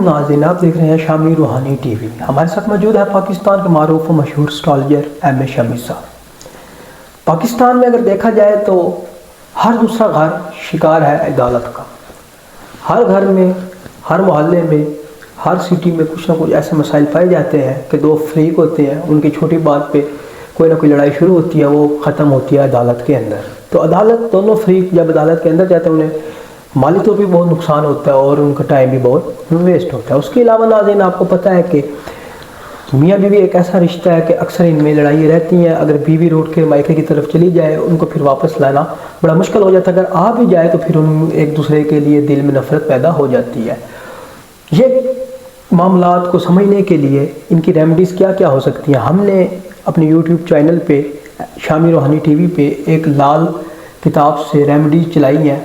नाज़रीन, आप देख रहे हैं शामी रूहानी टीवी। हमारे साथ मौजूद है पाकिस्तान के मारूफ और मशहूर एस्ट्रोलॉजर एम.ए. शमी साहब। पाकिस्तान में अगर देखा जाए तो हर दूसरा घर शिकार है अदालत का। हर घर में, हर मोहल्ले में, हर सिटी में कुछ ना कुछ ऐसे मसाइल पाए जाते हैं कि दो फ्रीक होते हैं, उनकी छोटी बात पे कोई ना कोई लड़ाई शुरू होती है, वो ख़त्म होती है अदालत के अंदर। तो अदालत, दोनों फ्रीक जब अदालत के अंदर जाते हैं उन्हें माली तौर पर बहुत नुकसान होता है और उनका टाइम भी बहुत वेस्ट होता है। उसके अलावा नाज़रीन, आपको पता है कि मियाँ बीवी एक ऐसा रिश्ता है कि अक्सर इनमें लड़ाई रहती हैं। अगर बीवी रोड के मायके की तरफ चली जाए, उनको फिर वापस लाना बड़ा मुश्किल हो जाता है। अगर आ भी जाए तो फिर उन एक दूसरे के लिए दिल में नफ़रत पैदा हो जाती है। ये मामलात को समझने के लिए इनकी रेमेडीज़ क्या क्या हो सकती हैं, हमने अपने यूट्यूब चैनल पे शामी रूहानी टीवी पे एक लाल किताब से रेमेडीज़ चलाई हैं।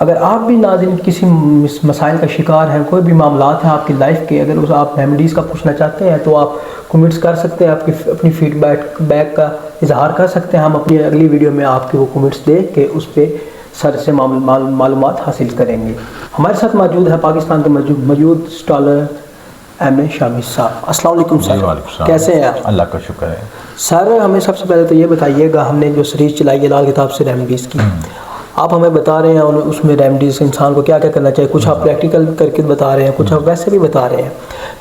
अगर आप भी नाज़रीन किसी मसाइल का शिकार हैं, कोई भी मामलात हैं आपकी लाइफ के, अगर उस आप रेमेडीज़ का पूछना चाहते हैं तो आप कमेंट्स कर सकते हैं, आपकी अपनी फीडबैक का इजहार कर सकते हैं। हम अपनी अगली वीडियो में आपके वो कमेंट्स देख के उस पर सर से मालूमात हासिल करेंगे। हमारे साथ मौजूद है पाकिस्तान के मौजूद स्कॉलर एम.ए. शमी साहब। अस्सलाम वालेकुम सर, कैसे हैं आप? अल्लाह का शुक्र है सर। हमें सबसे पहले तो ये बताइएगा, हमने जो सीरीज़ चलाई है लाल किताब से रेमेडीज़ की, आप हमें बता रहे हैं उसमें रेमेडीज़ इंसान को क्या क्या करना चाहिए। कुछ आप प्रैक्टिकल करके बता रहे हैं, कुछ आप वैसे भी बता रहे हैं।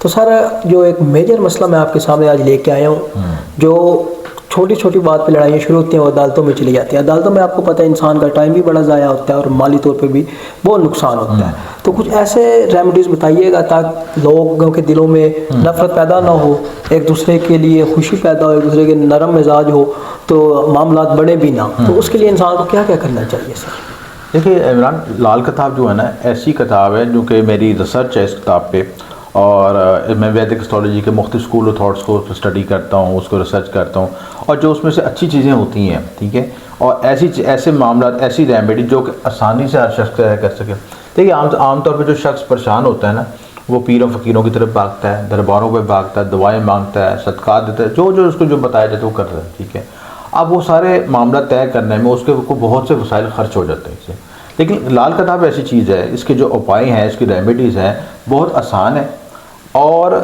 तो सर, जो एक मेजर मसला मैं आपके सामने आज लेके आया हूँ, जो छोटी छोटी बात पे लड़ाइयाँ शुरू होती हैं वो अदालतों में चली जाती हैं। अदालतों में आपको पता है इंसान का टाइम भी बड़ा ज़ाया होता है और माली तौर पे भी बहुत नुकसान होता है। तो कुछ ऐसे रेमेडीज़ बताइएगा ताकि लोगों के दिलों में नफ़रत पैदा ना हो, एक दूसरे के लिए खुशी पैदा हो, एक दूसरे के नरम मिजाज हो, तो मामलात बढ़े भी ना। तो उसके लिए इंसान को क्या क्या करना चाहिए सर? देखिए इमरान, लाल किताब जो है ना, ऐसी किताब है जो कि मेरी रिसर्च है इस किताब पे, और मैं वैदिक एस्ट्रोलॉजी के मुख्तलिफ स्कूल ऑफ थॉट्स को स्टडी करता हूँ, उसको रिसर्च करता हूँ, और जो उसमें से अच्छी चीज़ें होती हैं, ठीक है, और ऐसे मामला, ऐसी रेमेडी जो कि आसानी से हर शख्स कर सके। देखिए आमतौर पर जो शख्स परेशान होता है ना, वो पीरों फ़कीरों की तरफ भागता है, दरबारों पर भागता है, दवाएँ मांगता है, सदक़ात देता है, जो उसको जो बताया जाता है वो कर रहा है, ठीक है। अब वो सारे मामला तय करने में उसके को बहुत से वसाइल खर्च हो जाते हैं इससे। लेकिन लाल किताब ऐसी चीज़ है, इसके जो उपाय हैं, इसकी रेमेडीज़ हैं, बहुत आसान है और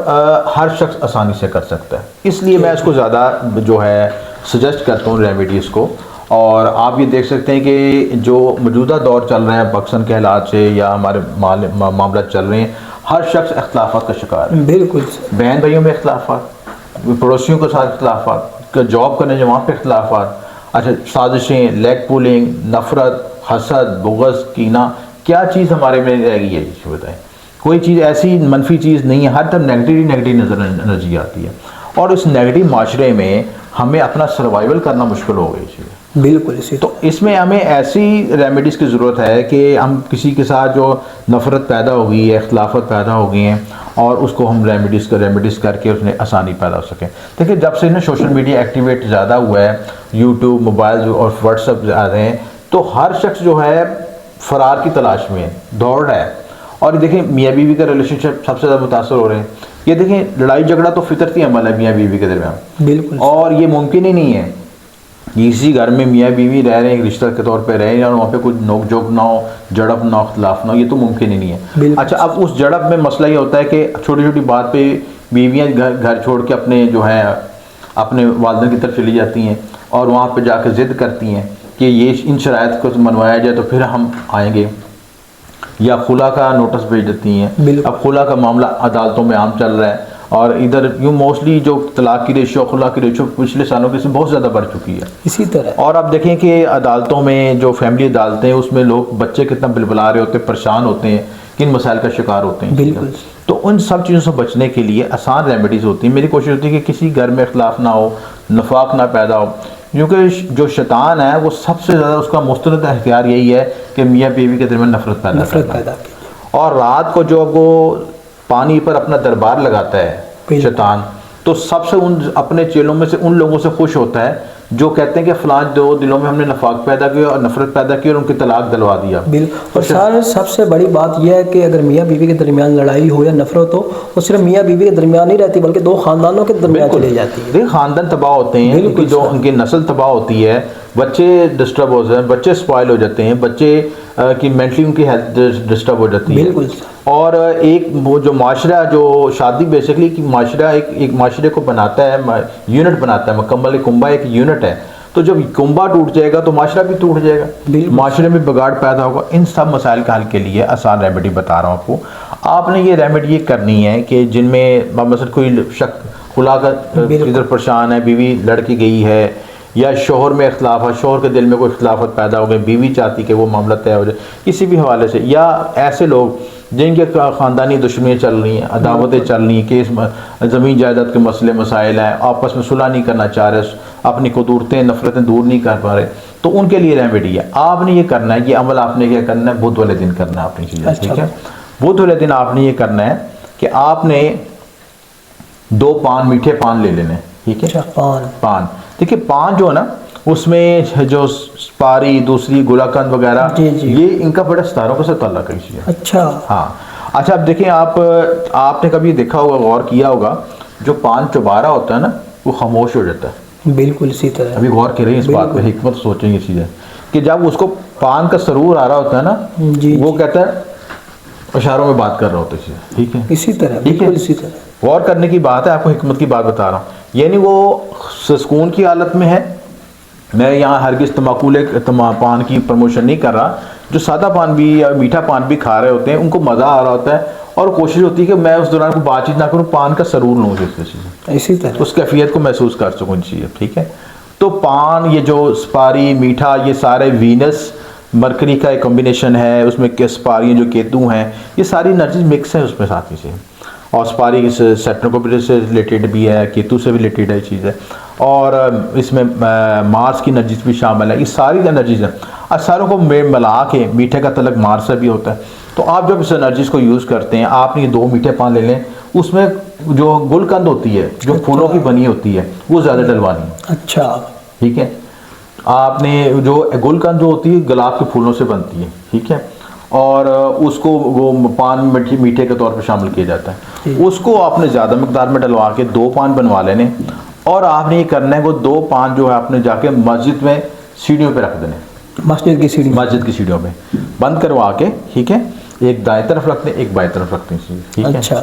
हर शख्स आसानी से कर सकता है। इसलिए मैं इसको ज़्यादा जो है सजेस्ट करता हूँ रेमेडीज़ को। और आप ये देख सकते हैं कि जो मौजूदा दौर चल रहे हैं पाकिस्तान के हालात से, या हमारे मामला चल रहे हैं, हर शख्स इख्तलाफात का शिकार है। बिल्कुल, बहन भाइयों में इख्तलाफात, पड़ोसियों के साथ इख्तलाफात, जॉब करने जो वहाँ पर इख्तलाफात, अच्छा साजिशें, लेग पुलिंग, नफ़रत, हसद, बुग़्ज़, कीना, क्या चीज़ हमारे में रह गई है ये बताएं? कोई चीज़ ऐसी मनफी चीज़ नहीं है, हर तरफ नेगेटिव एनर्जी आती है, और इस नेगेटिव माशरे में हमें अपना सर्वाइवल करना मुश्किल हो गई है। बिल्कुल इसी तो इसमें हमें ऐसी रेमेडीज़ की ज़रूरत है कि हम किसी के साथ जो नफ़रत पैदा हो गई है, इख्तलाफत पैदा हो गई हैं, और उसको हम रेमेडीज़ करके उसमें आसानी पैदा हो सके। देखिए जब से ना सोशल मीडिया एक्टिवेट ज़्यादा हुआ है, यूट्यूब, मोबाइल और व्हाट्सएप ज़्यादा हैं, तो हर शख्स जो है फ़रार की तलाश में दौड़ रहा है। और देखिए मियाँ बीवी का रिलेशनशिप सबसे ज़्यादा मुतासर हो रहे हैं। ये देखें, लड़ाई झगड़ा तो फितरती अमल है मियाँ बीवी के दरमियान, बिल्कुल, और ये मुमकिन ही नहीं है किसी घर में मियाँ बीवी रह रहे हैं, एक रिश्ता के तौर पे रह रहे हैं, और वहाँ पे कुछ नोक झोंक ना हो, झड़प ना हो, इख्तलाफ ना हो, ये तो मुमकिन ही नहीं है। अच्छा, अब उस झड़प में मसला ये होता है कि छोटी छोटी बात पे बीवियाँ घर छोड़ के अपने जो है अपने वालिदैन की तरफ चली जाती हैं, और वहाँ पर जाकर ज़िद करती हैं कि ये इन शराइत को मनवाया जाए तो फिर हम आएँगे, या खुला का नोटिस भेज देती हैं। अब खुला का मामला अदालतों में आम चल रहा है, और इधर यूँ मोस्टली जो तलाक की रेशो, खुला की रेशो पिछले सालों के से बहुत ज़्यादा बढ़ चुकी है इसी तरह। और अब देखें कि अदालतों में जो फैमिली अदालतें हैं उसमें लोग, बच्चे कितना बिलबिला रहे होते हैं, परेशान होते हैं, किन मसाइल का शिकार होते हैं। बिल्कुल, तो उन सब चीज़ों से बचने के लिए आसान रेमेडीज़ होती हैं। मेरी कोशिश होती है कि किसी घर में इख्तलाफ ना हो, नफाक ना पैदा हो, क्योंकि जो शैतान है वो सबसे ज़्यादा उसका मुस्तनद हथियार यही है कि मियाँ बीवी के दरमियान नफरत पैदा। और रात को जो वो पानी पर अपना दरबार लगाता है शैतान, तो सबसे उन अपने चेलों में से उन लोगों से खुश होता है जो कहते हैं कि फलां दो दिलों में हमने नफाक पैदा किया और नफरत पैदा की और उनकी तलाक दिलवा दिया। बिल्कुल। और सर सबसे बड़ी बात यह है कि अगर मियाँ बीवी के दरमियान लड़ाई हो या नफरत हो, वो सिर्फ मियाँ बीवी के दरमियान नहीं रहती बल्कि दो खानदानों के दरमियान चली जाती है। देखिए खानदान तबाह होते हैं, क्योंकि जो उनकी नस्ल तबाह होती है, बच्चे डिस्टर्ब हो जाते हैं, बच्चे स्पॉइल हो जाते हैं, बच्चे की मेंटली उनकी हेल्थ डिस्टर्ब हो जाती है। बिल्कुल। और एक वो जो माशरा, जो शादी बेसिकली कि माशरा एक माशरे को बनाता है, यूनिट बनाता है, मुकम्मल कुंबा एक यूनिट है। तो जब कुंबा टूट जाएगा तो माशरा भी टूट जाएगा, माशरे में बिगाड़ पैदा होगा। इन सब मसाइल का हल के लिए आसान रेमेडी बता रहा हूँ आपको। आपने ये रेमेडी करनी है कि जिनमें मसलन कोई शख्स खुला कर इधर परेशान है, बीवी लड़की गई है, या शोहर में इख्तलाफ है, शोहर के दिल में कोई इख्तलाफत पैदा हो गए, बीवी चाहती कि वो मामला तय हो जाए किसी भी हवाले से, या ऐसे लोग जिनके ख़ानदानी दुश्मनियाँ चल रही हैं, अदावतें चल रही हैं, केस ज़मीन जायदाद के मसले मसाइल हैं, आपस में सुलह नहीं करना चाह रहे, अपनी कुदूरतें नफरतें दूर नहीं कर पा रहे, तो उनके लिए रेमेडी है। आपने ये करना है, ये अमल आपने क्या करना है, बुध वाले दिन करना है अपनी चीज़ें, ठीक है। बुध वाले दिन आपने ये करना है कि आपने 2 पान, मीठे पान ले लेने, ठीक है। पान देखिए, पान जो है ना उसमें जो सुपारी, दूसरी गुलाकंद वगैरह, ये इनका बड़ा सितारों के साथ ताल्लुक है। अच्छा, हाँ। अच्छा, अब देखें, आपने कभी देखा होगा, गौर किया होगा, जो पान चुबारा होता है ना वो खामोश हो जाता है। बिल्कुल इसी तरह। अभी गौर करें इस बात पे, हिकमत सोचेंगे चीज़ें कि जब उसको पान का सरूर आ रहा होता है ना, वो कहता है इशारों में बात कर रहा होता है, ठीक है। इसी तरह, ठीक है, इसी तरह गौर करने की बात है, आपको हिकमत की बात बता रहा हूँ। यानी वो सुकून की हालत में है। मैं यहाँ हरगिज़ तम्बाकूले पान की प्रमोशन नहीं कर रहा। जो सादा पान भी या मीठा पान भी खा रहे होते हैं, उनको मज़ा आ रहा होता है और कोशिश होती है कि मैं उस दौरान कोई बातचीत ना करूँ, पान का सरूर लूँ, इसी तरह उस कैफियत को महसूस कर सकूँ चीज़ें, ठीक है। तो पान, ये जो सुपारी, मीठा, ये सारे वीनस मरकरी का एक कॉम्बिनेशन है, उसमें सुपारी जो केतु हैं, ये सारी एनर्जी मिक्स है उसमें साथ ही से। और सुपारी सेटनोकोपिटर से रिलेटेड भी है, केतु से भी रिलेटेड है चीज़ है, और इसमें मार्स की एनर्जीज भी शामिल है। ये सारी एनर्जीज हैं, और सारों को मिला के मीठे का तलक मार्स से भी होता है। तो आप जब इस एनर्जीज को यूज़ करते हैं, आपने 2 मीठे पान ले लें, उसमें जो गुलकंद होती है, जो फूलों की बनी होती है, वो ज़्यादा डलवानी है। अच्छा, ठीक है। आपने जो गुलकंद जो होती है गुलाब के फूलों से बनती है, ठीक है, और उसको वो पान मीठे के तौर पर शामिल किया जाता है। उसको आपने ज़्यादा मकदार में डलवा के 2 पान बनवा लेने, और आपने ये करना है, वो 2 पान जो है आपने जाके मस्जिद में सीढ़ियों पे रख देने, मस्जिद की सीढ़ियों पे बंद करवा के, ठीक है। एक दाएं तरफ रखते हैं, एक बाएं तरफ रखते हैं, ठीक है। अच्छा।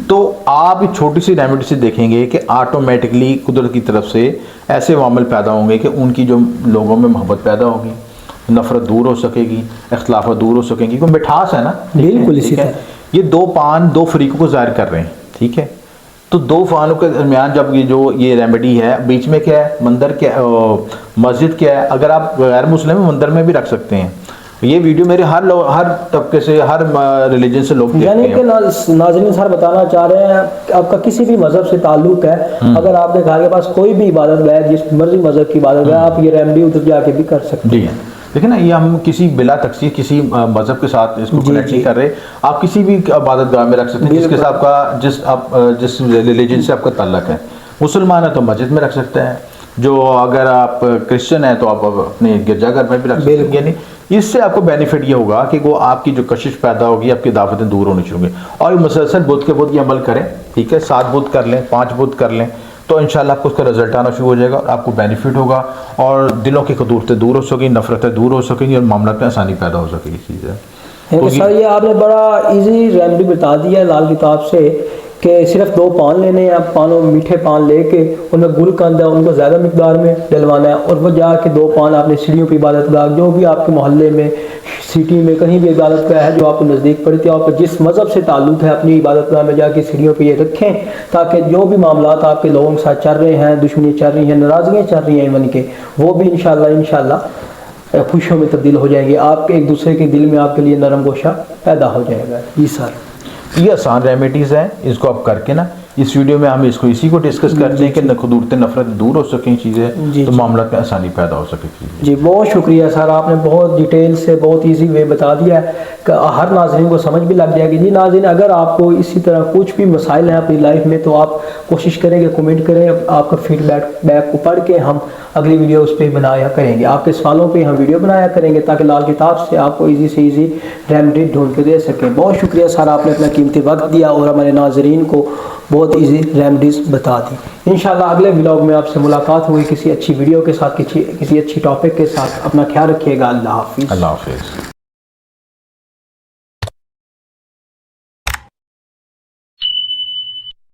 तो आप एक छोटी सी रेमेडी से देखेंगे कि ऑटोमेटिकली कुदरत की तरफ से ऐसे मामले पैदा होंगे कि उनकी जो लोगों में मोहब्बत पैदा होगी, नफरत दूर हो सकेगी, इख्तलाफत दूर हो सकेंगी, क्योंकि मिठास है ना। बिल्कुल इसी तरह। ये 2 पान 2 फरीकों को ज़ाहिर कर रहे हैं, ठीक है। तो 2 फानों के दरमियान जब ये रेमेडी है, बीच में क्या है, मंदिर क्या, मस्जिद क्या है। अगर आप गैर मुस्लिम मंदिर में भी रख सकते हैं। ये वीडियो मेरे हर तबके से, हर रिलीजन से लोग देखते हैं। यानी कि नाज़रीन सर बताना चाह रहे हैं कि आपका किसी भी मजहब से ताल्लुक है, अगर आपके घर के पास कोई भी इबादत गाह, जिस मर्जी मजहब की इबादत गाह, आप ये रेमेडी उधर जाके भी कर सकते हैं। देखिए ना, ये हम किसी बिला तकसीर किसी मजहब के साथ इसको कनेक्ट नहीं कर रहे। आप किसी भी इबादत गाह में रख सकते हैं जिसके साथ आपका जिस रिलीजन से आपका ताल्लुक है। मुसलमान है तो मस्जिद में रख सकते हैं, जो अगर आप क्रिश्चियन है तो आप अपने गिरजाघर में भी रख सकते हैं। यानी इससे आपको बेनिफिट ये होगा कि वो आपकी जो कशिश पैदा होगी, आपकी दावतें दूर होनी शुरू होंगी। और मुसलसल बुध के बुध ये अमल करें, ठीक है। 7 बुध कर लें, 5 बुध कर लें, तो इंशाल्लाह आपको उसका रिजल्ट आना शुरू हो जाएगा और आपको बेनिफिट होगा, और दिलों की खदूरतें दूर हो सकेंगी, नफरतें दूर हो सकेंगी, और मामला में आसानी पैदा हो सकेगी चीज़ें। तो सर ये आपने बड़ा इजी रेमेडी बता दिया लाल किताब से कि सिर्फ 2 पान लेने हैं, पानों मीठे पान लेके उनमें गुलकंद है उनको ज़्यादा मकदार में डलवाना है, और वो जाके 2 पान आपने सीढ़ियों पर इबादत गाह, जो भी आपके मोहल्ले में, सिटी में कहीं भी इबादत गाह है जो आपको नज़दीक पड़ती है, आपको जिस मज़हब से ताल्लुक़ है, अपनी इबादत गाह में जाके सीढ़ियों पे ये रखें, ताकि जो भी मामलात आपके लोगों के साथ चल रहे हैं, दुश्मनी चल रही हैं, नाराज़गियाँ चल रही हैं इवन के, वो भी इंशाल्लाह खुशियों में तब्दील हो जाएंगे। आपके एक दूसरे के दिल में आपके लिए नरम गोशा पैदा हो जाएगा। जी सर, ये आसान रेमेडीज़ हैं, इसको आप करके ना, इस वीडियो में हम इसी को डिस्कस करते हैं कि खदूरतें नफरत दूर हो सकें चीज़ें, तो मामला में आसानी पैदा हो सके। जी बहुत शुक्रिया सर, आपने बहुत डिटेल से बहुत इजी वे बता दिया है कि हर नाज़रीन को समझ भी लग जाएगी। जी नाज़रीन, अगर आपको इसी तरह कुछ भी मसाइल हैं अपनी लाइफ में, तो आप कोशिश करेंगे, कमेंट करें, आपका फीडबैक को पढ़ के हम अगली वीडियो उस पर बनाया करेंगे, आपके सवालों पे हम वीडियो बनाया करेंगे, ताकि लाल किताब से आपको इजी से इजी रेमेडी ढूंढ के दे सकें। बहुत शुक्रिया सर, आपने अपना कीमती वक्त दिया और हमारे नाजरीन को बहुत इजी रेमेडीज़ बता दी। इंशाल्लाह अगले व्लॉग में आपसे मुलाकात होगी किसी अच्छी वीडियो के साथ, किसी अच्छी टॉपिक के साथ। अपना ख्याल रखिएगा। अल्लाह हाफिज़। अल्लाह हाफिज़।